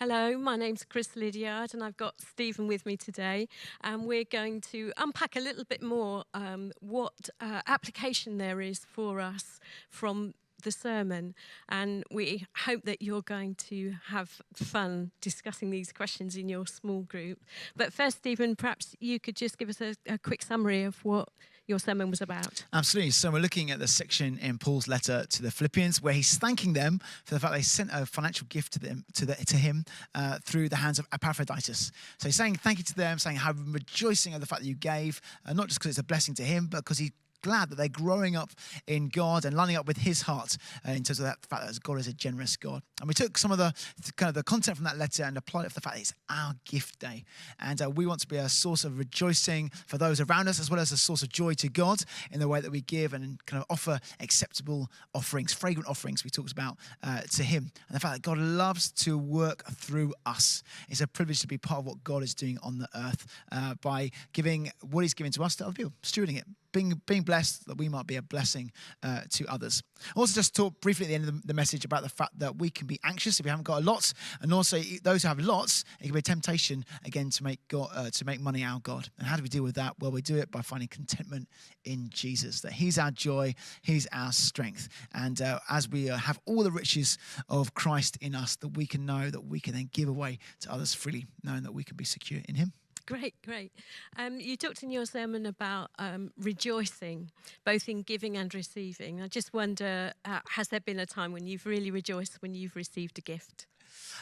Hello, my name's Chris Lydiard, and I've got Stephen with me today. And we're going to unpack a little bit more what application there is for us from the sermon. And we hope that you're going to have fun discussing these questions in your small group. But first, Stephen, perhaps you could just give us a quick summary of what your sermon was about. Absolutely. So we're looking at the section in Paul's letter to the Philippians where he's thanking them for the fact they sent a financial gift to him through the hands of Epaphroditus. So he's saying thank you to them, saying how I'm rejoicing at the fact that you gave, not just because it's a blessing to him, but because he's glad that they're growing up in God and lining up with his heart in terms of that fact that God is a generous God. And we took some of the content from that letter and applied it for the fact that it's our gift day. And we want to be a source of rejoicing for those around us, as well as a source of joy to God in the way that we give and kind of offer acceptable offerings, fragrant offerings we talked about to him. And the fact that God loves to work through us. It's a privilege to be part of what God is doing on the earth by giving what he's given to us to other people, stewarding it. Being blessed that we might be a blessing to others. Also, just talk briefly at the end of the message about the fact that we can be anxious if we haven't got a lot, and also those who have lots, it can be a temptation again to make money our God. And how do we deal with that? Well, we do it by finding contentment in Jesus. That He's our joy, He's our strength, and as we have all the riches of Christ in us, that we can know that we can then give away to others freely, knowing that we can be secure in Him. Great. You talked in your sermon about rejoicing, both in giving and receiving. I just wonder, has there been a time when you've really rejoiced when you've received a gift?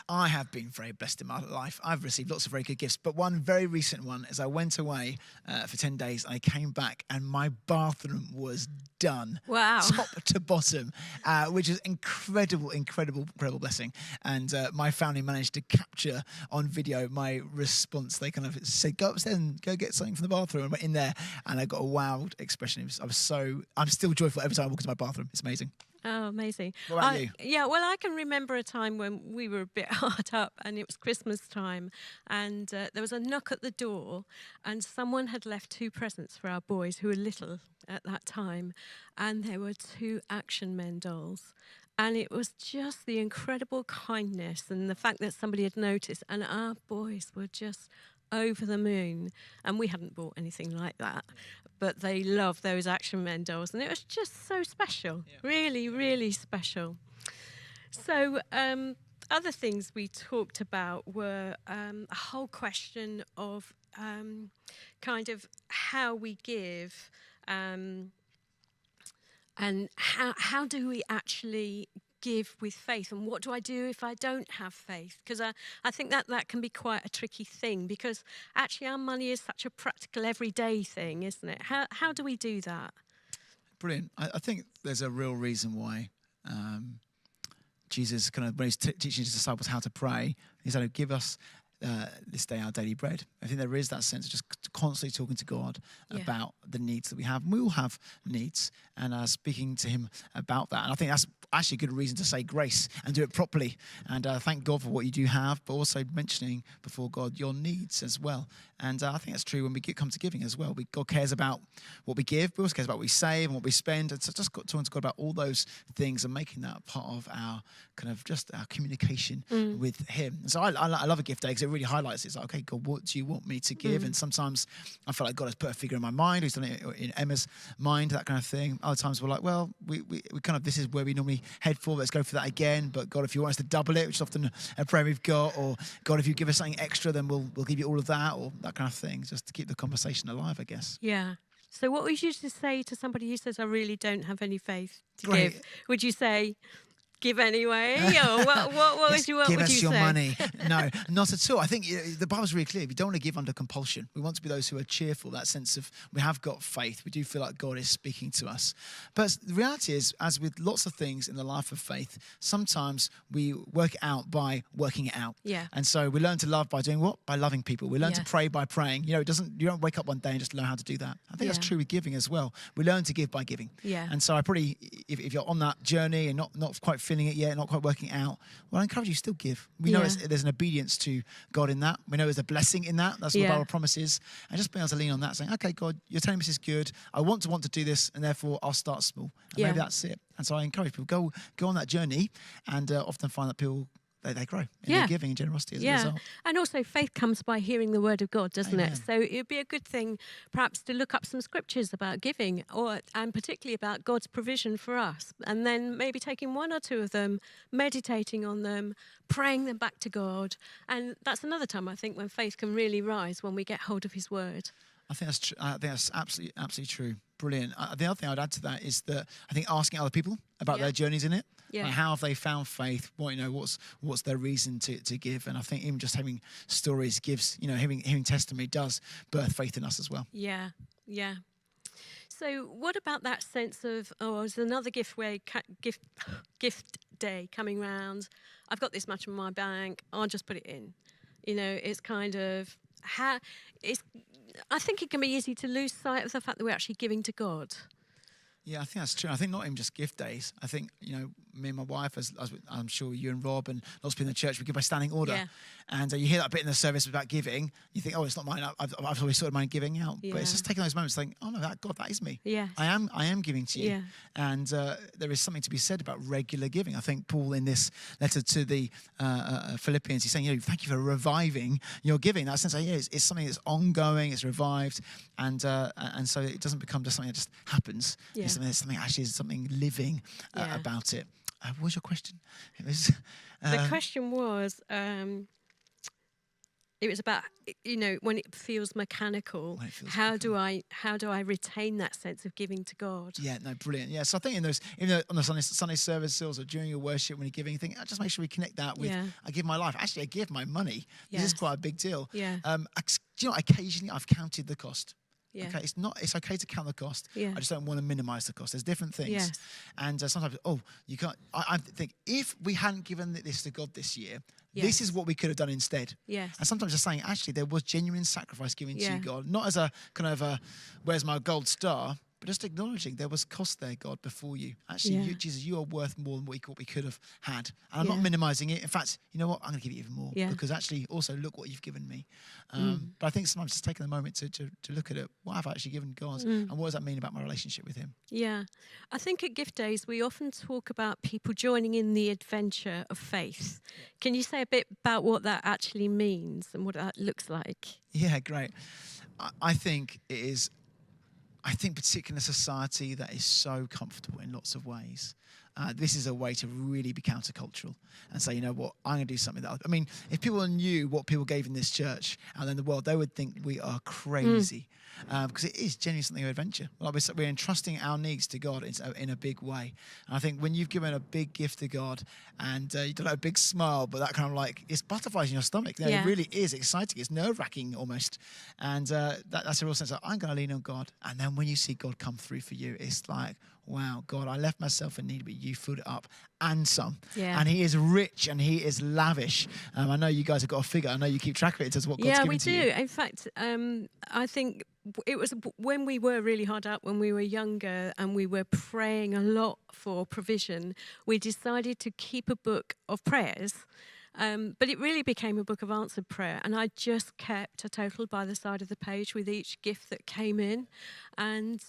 I have been very blessed in my life. I've received lots of very good gifts, but one very recent one is I went away for 10 days. I came back and my bathroom was done. Wow. Top to bottom, which is incredible blessing. And my family managed to capture on video my response. They kind of said, go upstairs and go get something from the bathroom. I went in there and I got a wowed expression. I'm still joyful every time I walk into my bathroom. It's amazing. Oh, amazing. What about you? Yeah, well, I can remember a time when we were a bit hard up and it was Christmas time and there was a knock at the door and someone had left 2 presents for our boys who were little at that time, and there were 2 Action Men dolls. And it was just the incredible kindness and the fact that somebody had noticed, and our boys were just over the moon. And we hadn't bought anything like that, but they loved those Action Men dolls, and it was just so special. Yeah. Really special. So other things we talked about were a whole question of kind of how we give, and how do we actually give with faith, and what do I do if I don't have faith? Because I think that can be quite a tricky thing, because actually our money is such a practical everyday thing, isn't it? How do we do that? Brilliant. I think there's a real reason why Jesus kind of, when he's teaching his disciples how to pray, he said, give us this day our daily bread. I think there is that sense of just constantly talking to God about the needs that we have. And we all have needs, and speaking to him about that. And I think that's actually a good reason to say grace and do it properly. And thank God for what you do have, but also mentioning before God your needs as well. And I think that's true when we come to giving as well. God cares about what we give, but also cares about what we save and what we spend. And so just talking to God about all those things and making that part of our kind of just our communication with him. And so I love a gift day because it really highlights it. It's like, okay, God, what do you want me to give? And sometimes I feel like God has put a figure in my mind, who's done it in Emma's mind, that kind of thing. Other times we're like, well, we kind of, this is where we normally head for, let's go for that again. But God, if you want us to double it, which is often a prayer we've got, or God, if you give us something extra, then we'll give you all of that, or that kind of thing, just to keep the conversation alive, I guess. Yeah. So what would you just say to somebody who says, I really don't have any faith to give? Would you say, give anyway? Or what yes, would give you us your say? money. No, not at all. I think the Bible's really clear. We don't want to give under compulsion. We want to be those who are cheerful, that sense of we have got faith. We do feel like God is speaking to us. But the reality is, as with lots of things in the life of faith, sometimes we work it out by working it out. Yeah. And so we learn to love by doing what? By loving people. We learn to pray by praying. You don't wake up one day and just learn how to do that. I think that's true with giving as well. We learn to give by giving. Yeah. And so I probably, if you're on that journey and not quite feeling it yet, not quite working out, well, I encourage you to still give. We know there's an obedience to God in that. We know there's a blessing in that. That's what the Bible promises. And just being able to lean on that, saying, okay, God, you're telling me this is good. I want to do this, and therefore I'll start small. And maybe that's it. And so I encourage people, go on that journey, and often find that people they grow in Yeah. their giving and generosity as a Yeah. result. And also faith comes by hearing the word of God, doesn't Amen. it? So it'd be a good thing perhaps to look up some scriptures about giving and particularly about God's provision for us. And then maybe taking one or two of them, meditating on them, praying them back to God. And that's another time I think when faith can really rise, when we get hold of his word. I think that's absolutely true. Brilliant. The other thing I'd add to that is that I think asking other people about Yeah. their journeys in it, Yeah. like how have they found faith? What's their reason to give? And I think even just having stories gives, hearing testimony does birth faith in us as well. Yeah, yeah. So what about that sense of, there's another gift day coming round. I've got this much in my bank. I'll just put it in. It's kind of I think it can be easy to lose sight of the fact that we're actually giving to God. Yeah, I think that's true. I think not even just gift days. I think, me and my wife, as I'm sure you and Rob and lots of people in the church, we give by standing order. Yeah. And you hear that bit in the service about giving. You think, oh, it's not mine. I've always sorted mine giving out. Yeah. But it's just taking those moments saying, oh, no, that is me. Yes. I am giving to you. Yeah. And there is something to be said about regular giving. I think Paul, in this letter to the Philippians, he's saying, thank you for reviving your giving. That sense, it's something that's ongoing, it's revived. And so it doesn't become just something that just happens. Yeah. It's something living Yeah. about it. What was your question? It was The question was, it was about, when it feels mechanical, When it feels how do I retain that sense of giving to God? Yeah, no, brilliant. Yeah, so I think in those, even on the Sunday services or during your worship when you're giving, just make sure we connect that with, Yeah. I give my life. Actually, I give my money. This is Yes. quite a big deal. Yeah. Occasionally I've counted the cost. Yeah. Okay, it's okay to count the cost. Yeah. I just don't want to minimize the cost. There's different things. Yes. And sometimes, you can't. I think if we hadn't given this to God this year, Yes. this is what we could have done instead. Yes. And sometimes just saying, actually, there was genuine sacrifice given to Yeah. you, God, not as a kind of where's my gold star, but just acknowledging there was cost there, God, before you. Actually, Yeah. Jesus, you are worth more than what we could have had. And I'm not Yeah. minimizing it. In fact, you know what? I'm going to give you even more Yeah. because actually, also look what you've given me. But I think sometimes just taking a moment to look at it. What have I actually given God? And what does that mean about my relationship with Him? Yeah. I think at Gift Days, we often talk about people joining in the adventure of faith. Can you say a bit about what that actually means and what that looks like? Yeah, great. I think it is. I think particularly in a society that is so comfortable in lots of ways, this is a way to really be countercultural and say, you know what, I'm going to do something that... I mean, if people knew what people gave in this church out in the world, they would think we are crazy because it is genuinely something of adventure. Like we're entrusting our needs to God in a big way. And I think when you've given a big gift to God and you do like a big smile, but that kind of like, it's butterflies in your stomach. You know, Yeah. It really is exciting. It's nerve-wracking almost. And that's a real sense of, I'm going to lean on God. And then when you see God come through for you, it's like, wow, God, I left myself in need, but you filled it up and some. Yeah. And He is rich and He is lavish. I know you guys have got a figure. I know you keep track of it in terms of what God's Yeah, given we to do. you. In fact, I think it was when we were really hard up, when we were younger and we were praying a lot for provision, we decided to keep a book of prayers. But it really became a book of answered prayer. And I just kept a total by the side of the page with each gift that came in. And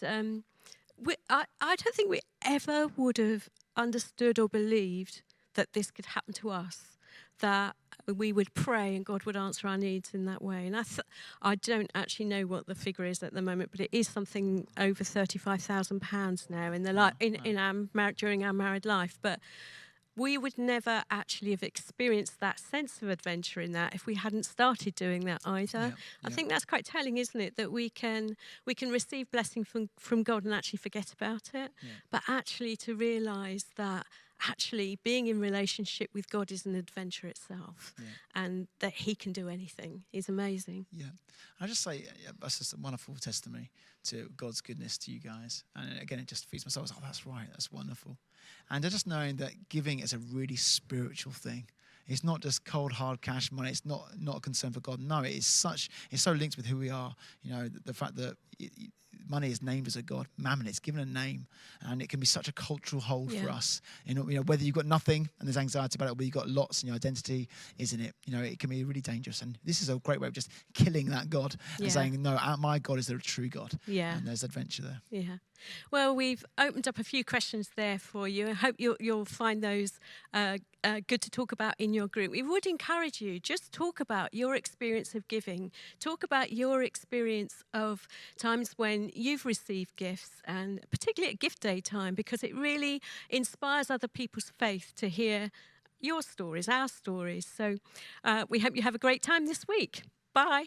I don't think we ever would have understood or believed that this could happen to us, that we would pray and God would answer our needs in that way. And I don't actually know what the figure is at the moment, but it is something over £35,000 now during our married life. But we would never actually have experienced that sense of adventure in that if we hadn't started doing that either. I think that's quite telling, isn't it? That we can receive blessing from God and actually forget about it, but actually to realise that actually being in relationship with God is an adventure itself, and that He can do anything is amazing. Yeah. I just say, that's just a wonderful testimony to God's goodness to you guys. And again, it just feeds my soul. Oh, that's right. That's wonderful. And just knowing that giving is a really spiritual thing. It's not just cold, hard cash money. It's not a concern for God. No, it's so linked with who we are. You know, the fact that money is named as a god. Mammon, it's given a name, and it can be such a cultural hold for us. Whether you've got nothing and there's anxiety about it, or whether you've got lots and your identity is in it. It can be really dangerous. And this is a great way of just killing that god and saying, no, my God is the true God. Yeah. And there's adventure there. Yeah. Well, we've opened up a few questions there for you. I hope you'll find those good to talk about in your group. We would encourage you, just talk about your experience of giving. Talk about your experience of times when you've received gifts, and particularly at gift day time, because it really inspires other people's faith to hear your stories, our stories. So we hope you have a great time this week. Bye.